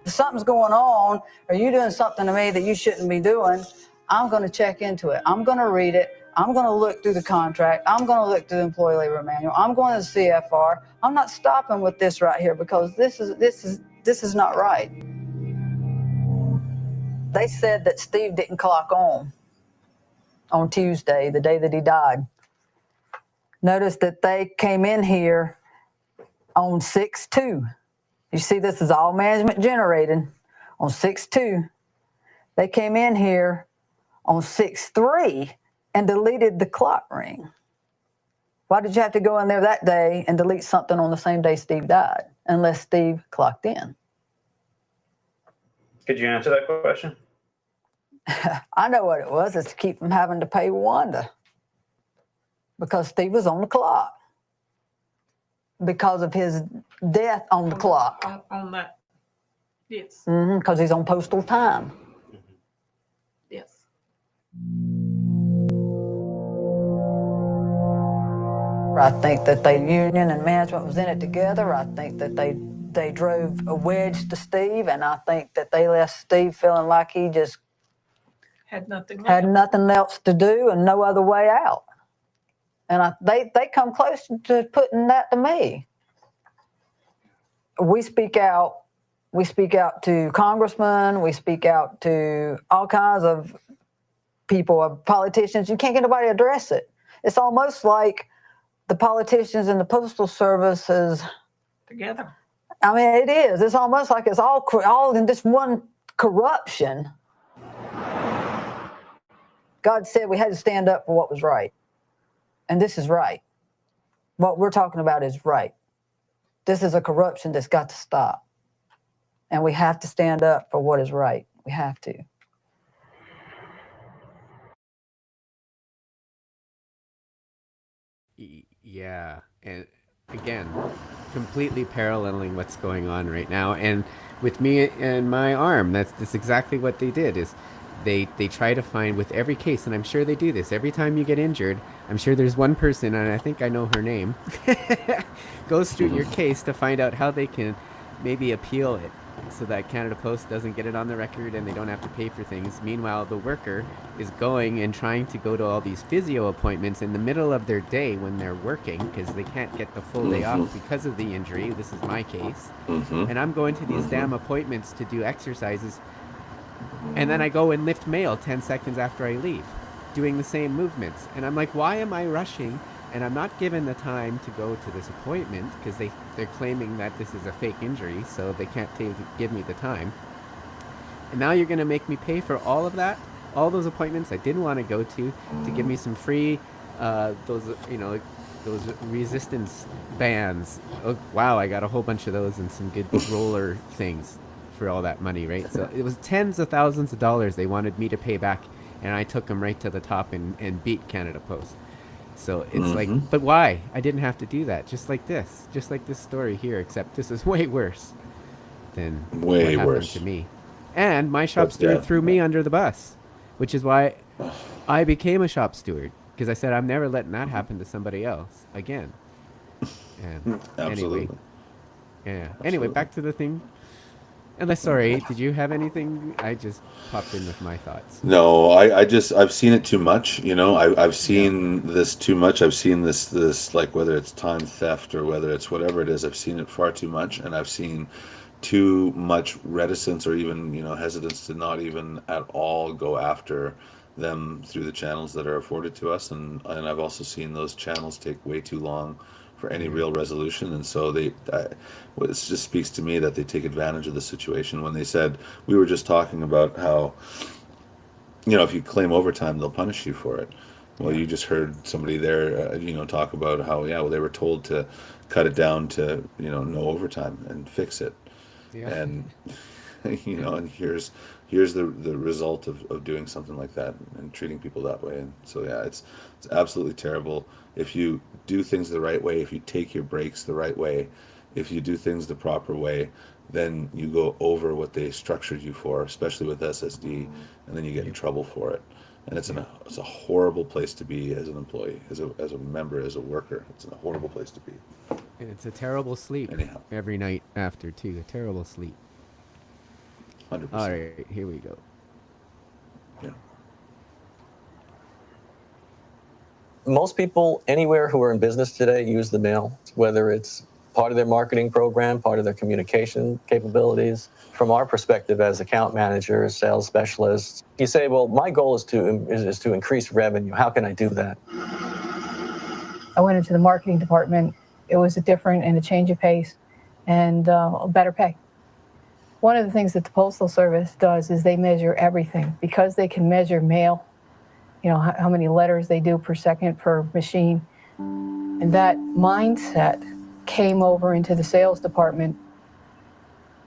S18: If something's going on, or you doing something to me that you shouldn't be doing, I'm going to check into it. I'm going to read it. I'm going to look through the contract. I'm going to look through the employee labor manual. I'm going to the CFR. I'm not stopping with this right here because this is not right. They said that Steve didn't clock on Tuesday, the day that he died. Notice that they came in here on 6/2. You see, this is all management generated on 6/2. They came in here on 6/3 and deleted the clock ring. Why did you have to go in there that day and delete something on the same day Steve died, unless Steve clocked in?
S5: Could you answer that question?
S18: I know what it was. It's to keep from having to pay Wanda because Steve was on the clock because of his death on the clock.
S19: On that, yes.
S18: Because he's on postal time.
S19: Yes.
S18: I think that the union and management was in it together. I think that they drove a wedge to Steve, and I think that they left Steve feeling like he just
S19: Had nothing
S18: else to do and no other way out. And they come close to putting that to me. We speak out to congressmen, we speak out to all kinds of people, politicians. You can't get nobody to address it. It's almost like the politicians and the Postal Service is
S19: together.
S18: I mean, it is. It's almost like it's all in this one corruption. God said we had to stand up for what was right. And this is right. What we're talking about is right. This is a corruption that's got to stop. And we have to stand up for what is right. We have to.
S1: Yeah, and again, completely paralleling what's going on right now. And with me and my arm, that's exactly what they did. Is they try to find with every case, and I'm sure they do this every time you get injured. I'm sure there's one person, and I think I know her name, goes through your case to find out how they can maybe appeal it so that Canada Post doesn't get it on the record and they don't have to pay for things. Meanwhile, the worker is going and trying to go to all these physio appointments in the middle of their day when they're working because they can't get the full day off because of the injury. This is my case. And I'm going to these damn appointments to do exercises, and then I go and lift mail 10 seconds after I leave, doing the same movements. And I'm like, why am I rushing and I'm not given the time to go to this appointment because they're claiming that this is a fake injury, so they can't give me the time. And now you're going to make me pay for all of that, all those appointments I didn't want to go to give me some free, those resistance bands. Oh, wow, I got a whole bunch of those and some good roller things for all that money, right? So it was tens of thousands of dollars they wanted me to pay back, and I took them right to the top and beat Canada Post. So it's like, but why? I didn't have to do that. Just like this story here, except this is way worse than what happened to me. And my shop steward threw me under the bus, which is why I became a shop steward, because I said I'm never letting that happen to somebody else again. And
S9: Absolutely.
S1: Anyway, back to the thing. Unless, sorry, did you have anything? I just popped in with my thoughts.
S9: No, I've seen it too much. I've seen this too much. I've seen this like, whether it's time theft or whether it's whatever it is, I've seen it far too much, and I've seen too much reticence or even hesitance to not even at all go after them through the channels that are afforded to us, and I've also seen those channels take way too long for any real resolution, and so it just speaks to me that they take advantage of the situation. When they said, we were just talking about how if you claim overtime they'll punish you for it. Well, you just heard somebody there talk about how they were told to cut it down to no overtime and fix it. And and here's the result of doing something like that and treating people that way. And so it's absolutely terrible. If you do things the right way, if you take your breaks the right way, if you do things the proper way, then you go over what they structured you for, especially with SSD, and then you get in trouble for it. And it's a horrible place to be as an employee, as a member, as a worker. It's a horrible place to be.
S1: And it's a terrible sleep every night after too. A terrible sleep.
S9: 100%.
S1: All right, here we go.
S9: Yeah.
S2: Most people anywhere who are in business today use the mail, whether it's part of their marketing program, part of their communication capabilities. From our perspective as account managers, sales specialists, you say, well, my goal is to increase revenue. How can I do that?
S11: I went into the marketing department. It was a different and a change of pace and better pay. One of the things that the Postal Service does is they measure everything. Because they can measure mail, how many letters they do per second per machine. And that mindset came over into the sales department.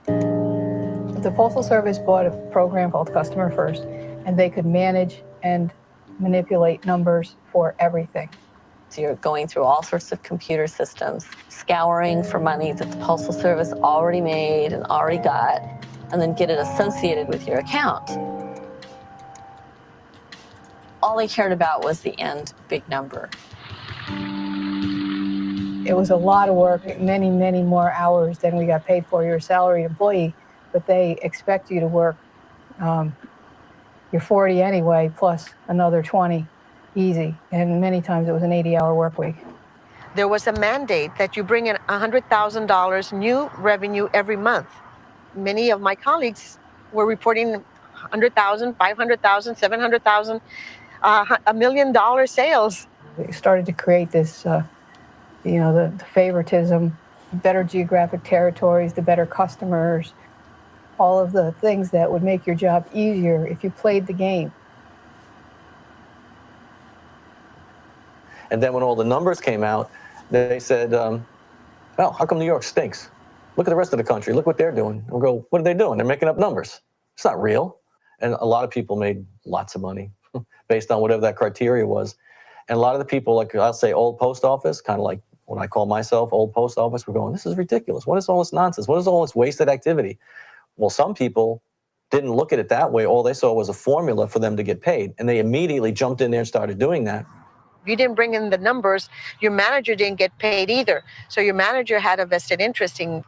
S11: The Postal Service bought a program called Customer First, and they could manage and manipulate numbers for everything.
S17: So you're going through all sorts of computer systems, scouring for money that the Postal Service already made and already got, and then get it associated with your account. All they cared about was the end big number.
S11: It was a lot of work, many, many more hours than we got paid for. You're a salaried employee, but they expect you to work your 40 anyway, plus another 20, easy. And many times it was an 80-hour work week.
S20: There was a mandate that you bring in $100,000 new revenue every month. Many of my colleagues were reporting $100,000, $500,000, $700,000, $1 million sales.
S11: We started to create this, the favoritism, better geographic territories, the better customers, all of the things that would make your job easier if you played the game.
S2: And then when all the numbers came out, they said, well, how come New York stinks? Look at the rest of the country. Look what they're doing. We'll go, what are they doing? They're making up numbers. It's not real. And a lot of people made lots of money based on whatever that criteria was. And a lot of the people, like I'll say old post office, kind of like when I call myself old post office, we're going, this is ridiculous. What is all this nonsense? What is all this wasted activity? Well, some people didn't look at it that way. All they saw was a formula for them to get paid. And they immediately jumped in there and started doing that.
S20: If you didn't bring in the numbers, your manager didn't get paid either. So your manager had a vested interest in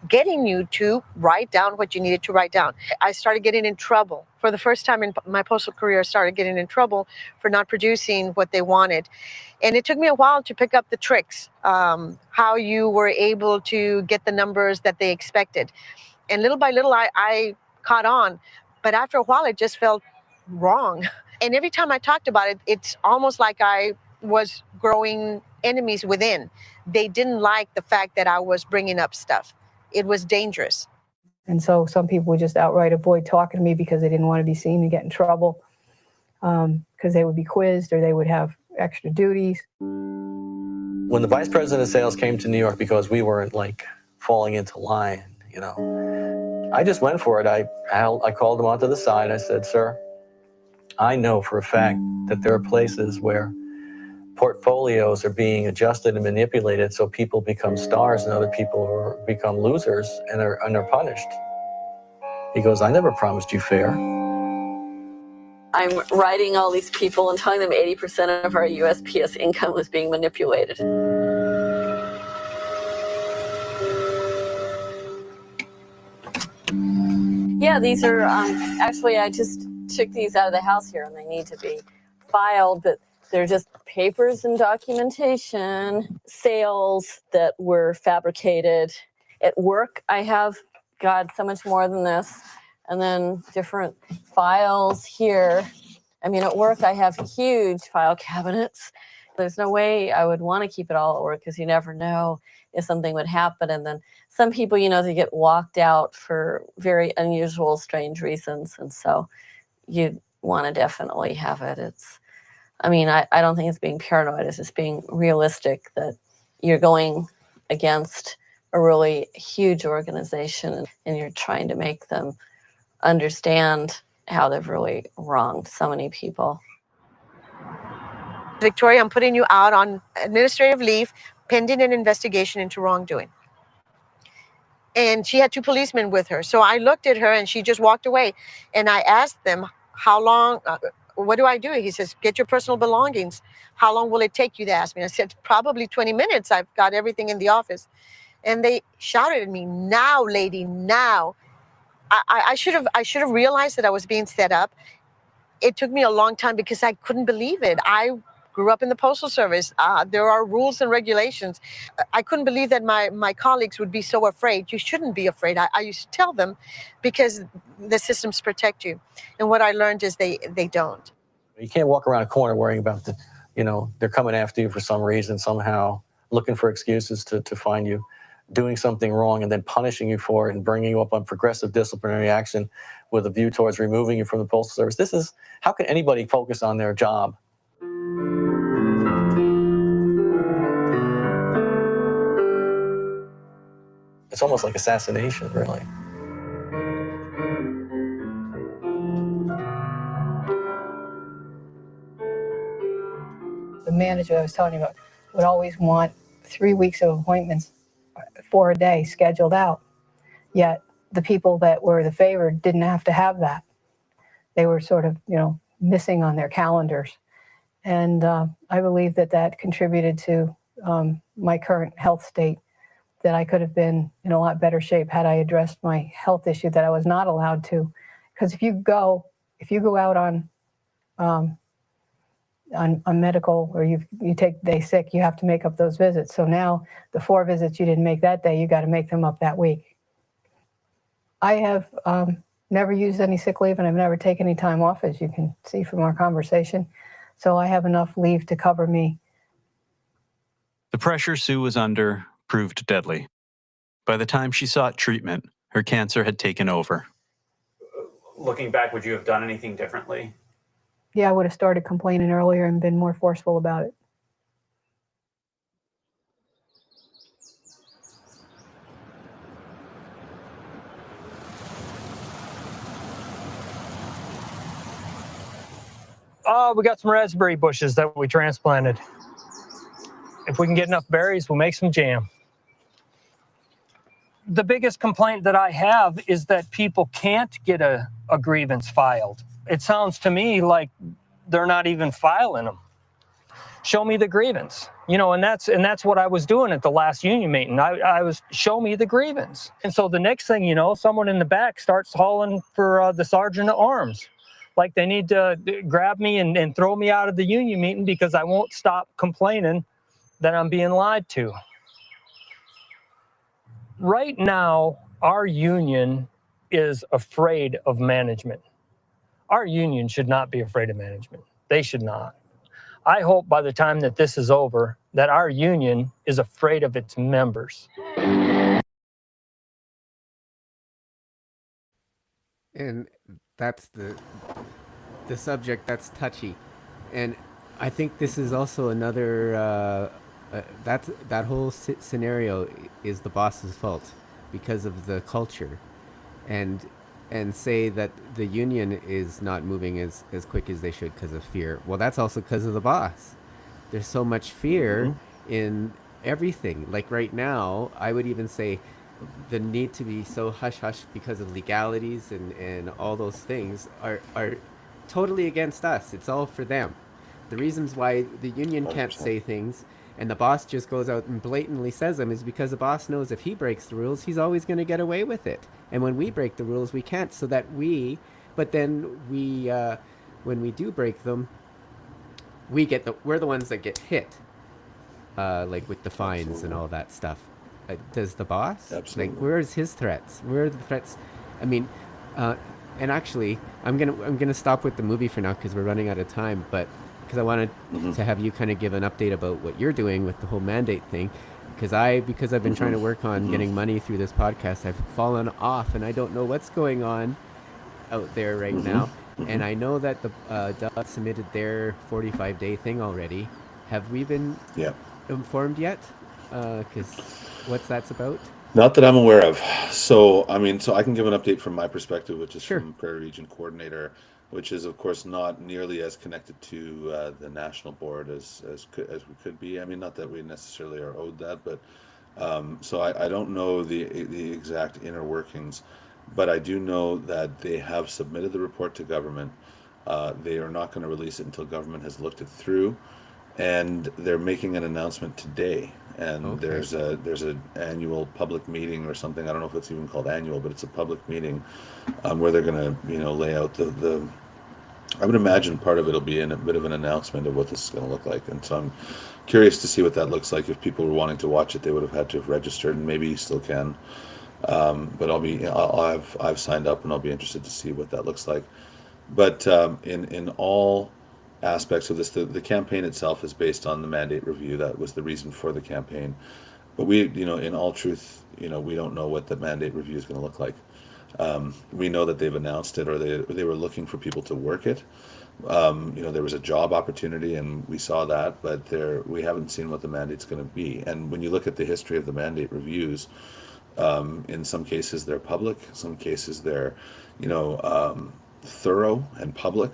S20: getting you to write down what you needed to write down. I started getting in trouble. For the first time in my postal career, I started getting in trouble for not producing what they wanted. And it took me a while to pick up the tricks, how you were able to get the numbers that they expected. And little by little, I caught on. But after a while, it just felt wrong. And every time I talked about it, it's almost like I was growing enemies within. They didn't like the fact that I was bringing up stuff. It was dangerous.
S11: And so some people would just outright avoid talking to me because they didn't want to be seen and get in trouble, because they would be quizzed or they would have extra duties.
S2: When the vice president of sales came to New York because we weren't like falling into line, you know, I just went for it. I called him onto the side. I said, sir, I know for a fact that there are places where portfolios are being adjusted and manipulated so people become stars and other people become losers and are punished. He goes, I never promised you fair.
S17: I'm writing all these people and telling them 80% of our USPS income was being manipulated. Yeah, these are, actually I just took these out of the house here and they need to be filed, but they're just papers and documentation, sales that were fabricated. At work, I have, God, so much more than this. And then different files here. I mean, at work, I have huge file cabinets. There's no way I would want to keep it all at work because you never know if something would happen. And then some people, you know, they get walked out for very unusual, strange reasons. And so you want to definitely have it. It's, I mean, I don't think it's being paranoid. It's just being realistic that you're going against a really huge organization and you're trying to make them understand how they've really wronged so many people.
S20: Victoria, I'm putting you out on administrative leave pending an investigation into wrongdoing. And she had 2 policemen with her. So I looked at her and she just walked away. And I asked them, how long, what do I do? He says, get your personal belongings. How long will it take you to ask me? I said, probably 20 minutes. I've got everything in the office. And they shouted at me, now, lady, now. I should have realized that I was being set up. It took me a long time because I couldn't believe it. I grew up in the Postal Service. There are rules and regulations. I couldn't believe that my colleagues would be so afraid. You shouldn't be afraid. I used to tell them because the systems protect you. And what I learned is they don't.
S2: You can't walk around a corner worrying about they're coming after you for some reason, somehow, looking for excuses to find you doing something wrong and then punishing you for it and bringing you up on progressive disciplinary action with a view towards removing you from the Postal Service. How can anybody focus on their job? It's almost like assassination, really.
S11: The manager I was telling you about would always want 3 weeks of appointments, 4 a day scheduled out. Yet the people that were the favored didn't have to have that. They were sort of, missing on their calendars. And I believe that contributed to my current health state, that I could have been in a lot better shape had I addressed my health issue that I was not allowed to. Because if you go out on medical, or you take day sick, you have to make up those visits. So now the 4 visits you didn't make that day, you got to make them up that week. I have never used any sick leave, and I've never taken any time off, as you can see from our conversation. So I have enough leave to cover me.
S13: The pressure Sue was under proved deadly. By the time she sought treatment, her cancer had taken over.
S14: Looking back, would you have done anything differently?
S11: Yeah, I would have started complaining earlier and been more forceful about it.
S21: We got some raspberry bushes that we transplanted. If we can get enough berries, we'll make some jam. The biggest complaint that I have is that people can't get a grievance filed. It sounds to me like they're not even filing them. Show me the grievance, and that's what I was doing at the last union meeting. I was, show me the grievance. And so the next thing you know, someone in the back starts hauling for the sergeant at arms. Like they need to grab me and throw me out of the union meeting because I won't stop complaining that I'm being lied to. Right now, our union is afraid of management. Our union should not be afraid of management. They should not. I hope by the time that this is over, that our union is afraid of its members.
S1: And that's the subject that's touchy. And I think this is also another, that whole scenario is the boss's fault because of the culture. And say that the union is not moving as quick as they should because of fear. Well, that's also because of the boss. There's so much fear in everything. Like right now, I would even say the need to be so hush-hush because of legalities and all those things are totally against us. It's all for them. The reasons why the union can't
S9: 100%.
S1: say things and the boss just goes out and blatantly says them is because the boss knows if he breaks the rules, he's always going to get away with it. And when we break the rules, we can't. But then when we do break them, we're the ones that get hit, like with the fines and all that stuff. Does the boss?
S9: Absolutely.
S1: Like, where's his threats? Where are the threats? I mean, and actually, I'm gonna stop with the movie for now because we're running out of time. But because I wanted to have you kind of give an update about what you're doing with the whole mandate thing. Because I've been trying to work on getting money through this podcast, I've fallen off and I don't know what's going on out there right now. And I know that the Doug submitted their 45-day thing already. Have we been informed yet? Because what's that's about?
S9: Not that I'm aware of. So, I mean, so I can give an update from my perspective, which is from Prairie Region Coordinator, which is, of course, not nearly as connected to the national board as we could be. I mean, not that we necessarily are owed that, but so I don't know the exact inner workings, but I do know that they have submitted the report to government. They are not going to release it until government has looked it through, and they're making an announcement today. And there's an annual public meeting or something. I don't know if it's even called annual, but it's a public meeting where they're going to lay out the I would imagine part of it will be in a bit of an announcement of what this is going to look like. And so I'm curious to see what that looks like. If people were wanting to watch it, they would have had to have registered, and maybe you still can. But I've signed up, and I'll be interested to see what that looks like. But in all aspects of this, the campaign itself is based on the mandate review. That was the reason for the campaign. But we, in all truth, we don't know what the mandate review is going to look like. We know that they've announced it, or they were looking for people to work it. There was a job opportunity, and we saw that, but we haven't seen what the mandate's going to be. And when you look at the history of the mandate reviews, in some cases they're public, some cases they're, thorough and public,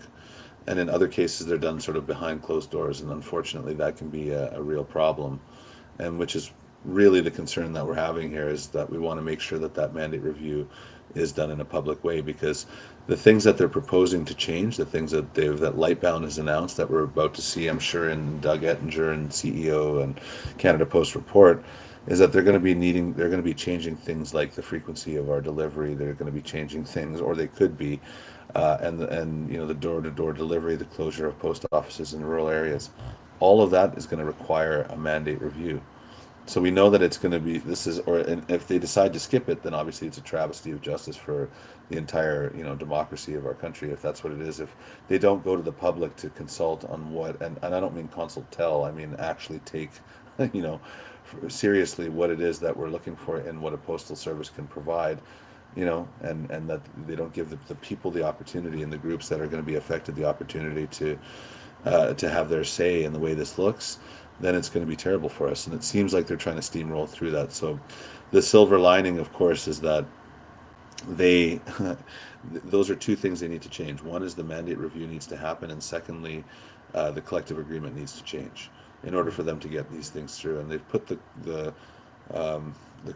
S9: and in other cases they're done sort of behind closed doors. And unfortunately, that can be a real problem, and which is really the concern that we're having here, is that we want to make sure that mandate review is done in a public way, because the things that they're proposing to change, the things that Lightbound has announced that we're about to see, I'm sure, in Doug Ettinger and CEO and Canada Post report, is that they're going to be changing things like the frequency of our delivery. They're going to be changing things, or they could be, and the door-to-door delivery, the closure of post offices in rural areas. All of that is going to require a mandate review. So we know that it's going to be, and if they decide to skip it, then obviously it's a travesty of justice for the entire, democracy of our country, if that's what it is. If they don't go to the public to consult on what, and I don't mean consult tell, I mean actually take, seriously what it is that we're looking for and what a postal service can provide, and that they don't give the people the opportunity, and the groups that are going to be affected the opportunity to have their say in the way this looks, then it's going to be terrible for us. And it seems like they're trying to steamroll through that. So the silver lining, of course, is that those are two things they need to change. One is the mandate review needs to happen, and secondly, the collective agreement needs to change in order for them to get these things through. And they've put the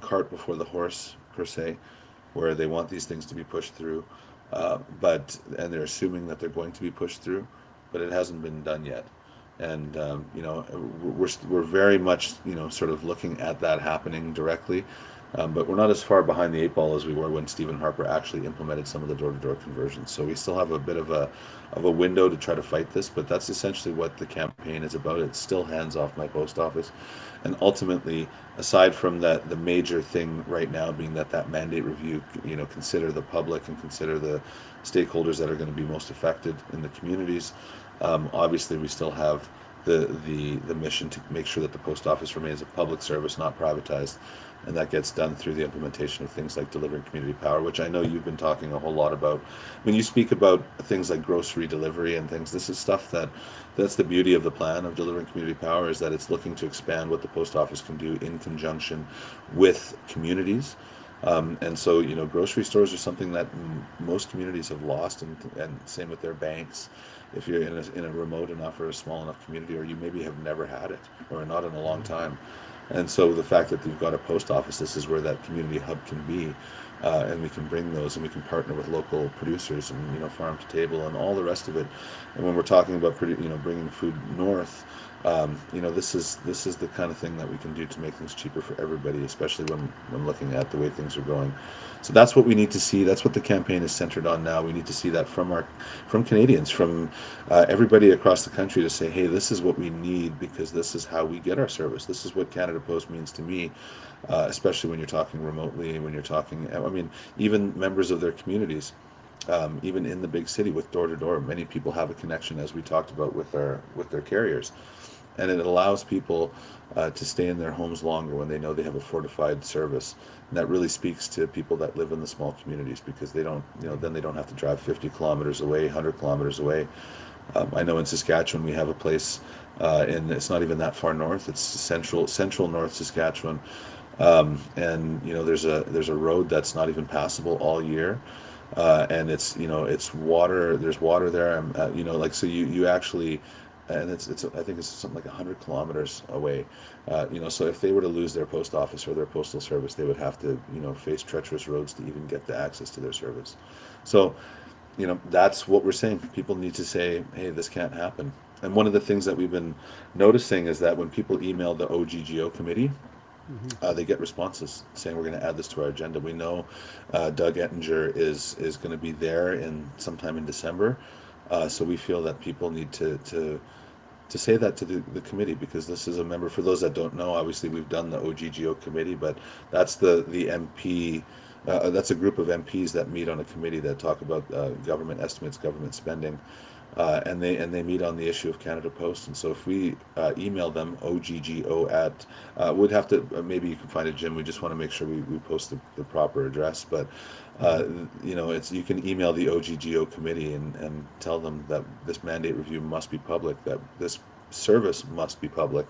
S9: cart before the horse, per se, where they want these things to be pushed through, and they're assuming that they're going to be pushed through, but it hasn't been done yet. And we're very much sort of looking at that happening directly, but we're not as far behind the 8 ball as we were when Stephen Harper actually implemented some of the door-to-door conversions. So we still have a bit of a window to try to fight this, but that's essentially what the campaign is about. It's still hands off my post office, and ultimately, aside from that, the major thing right now being that mandate review, consider the public and consider the stakeholders that are going to be most affected in the communities. Obviously, we still have the mission to make sure that the post office remains a public service, not privatized. And that gets done through the implementation of things like delivering community power, which I know you've been talking a whole lot about. When you speak about things like grocery delivery and things, this is stuff that's the beauty of the plan of delivering community power, is that it's looking to expand what the post office can do in conjunction with communities. And so, grocery stores are something that most communities have lost, and same with their banks. If you're in a remote enough or a small enough community, or you maybe have never had it or not in a long time. And so the fact that you've got a post office, this is where that community hub can be, and we can bring those, and we can partner with local producers and farm to table and all the rest of it. And when we're talking about bringing food north, this is the kind of thing that we can do to make things cheaper for everybody, especially when looking at the way things are going. So that's what we need to see. That's what the campaign is centered on now. We need to see that from Canadians, from everybody across the country, to say, hey, this is what we need, because this is how we get our service. This is what Canada Post means to me, especially when you're talking remotely, when you're talking, even members of their communities. Even in the big city with door to door, many people have a connection, as we talked about, with their carriers, and it allows people to stay in their homes longer when they know they have a fortified service. And that really speaks to people that live in the small communities, because they don't, then they don't have to drive 50 kilometers away, 100 kilometers away. I know in Saskatchewan we have a place, and it's not even that far north. It's central North Saskatchewan, and there's a road that's not even passable all year. And it's water. There's water there. So you actually, and it's I think it's something like 100 kilometers away. So if they were to lose their post office or their postal service, they would have to face treacherous roads to even get the access to their service. So that's what we're saying. People need to say, hey, this can't happen. And one of the things that we've been noticing is that when people email the OGGO committee, they get responses saying, we're going to add this to our agenda. We know Doug Ettinger is going to be there sometime in December. So we feel that people need to say that to the committee, because this is a member. For those that don't know, obviously we've done the OGGO committee, but that's the MP. That's a group of MPs that meet on a committee that talk about government estimates, government spending. And they meet on the issue of Canada Post. And so if we email them, OGGO at, we'd have to, maybe you can find it, Jim. We just want to make sure we post the proper address. But, you can email the OGGO committee and tell them that this mandate review must be public, that this service must be public,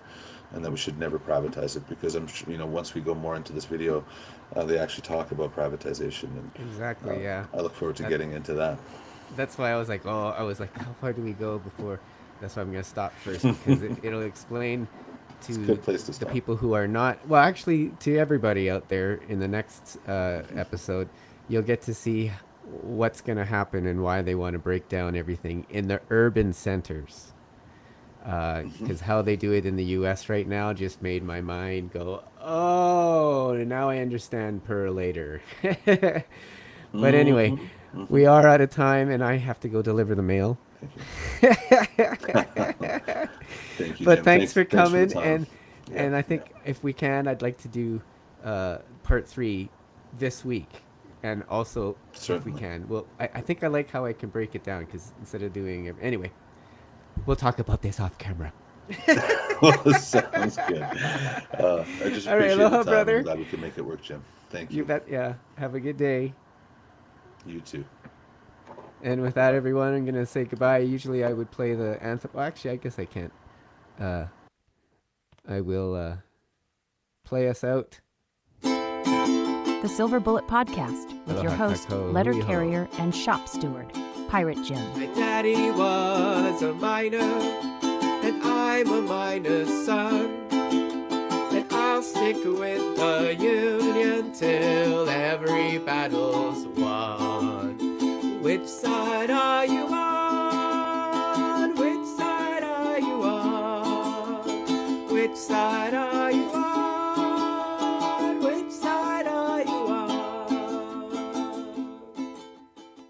S9: and that we should never privatize it. Because I'm sure, once we go more into this video, they actually talk about privatization. And,
S1: exactly, yeah.
S9: I look forward to getting into that.
S1: That's why I was like, how far do we go before? That's why I'm going to stop first, because it'll explain to the people who are not, well, actually to everybody out there in the next episode, you'll get to see what's going to happen and why they want to break down everything in the urban centers. Because how they do it in the US right now just made my mind go, now I understand per later. But anyway, we are out of time, and I have to go deliver the mail.
S9: Thank you,
S1: but
S9: Jim.
S1: thanks for coming,
S9: the
S1: and I think if we can, I'd like to do part 3 this week, and also if we can. Well, I think I like how I can break it down, because instead of doing it anyway, we'll talk about this off camera.
S9: Sounds good. I just
S1: all right,
S9: appreciate
S1: aloha,
S9: the time.
S1: brother.
S9: I'm glad we can make it work, Jim. Thank you.
S1: You bet. Yeah. Have a good day.
S9: You too.
S1: And with that, everyone, I'm going to say goodbye. Usually I would play the anthem. Well, actually, I guess I can't. I will play us out.
S3: The Silver Bullet Podcast with your
S1: Aloha
S3: host,
S1: kako,
S3: letter
S1: hui hou.
S3: carrier, and shop steward, Pirate Jim.
S1: My daddy was a miner, and I'm a miner's son. And I'll stick with the Union till every battle's won. Which side are you on? Which side are you on? Which side are you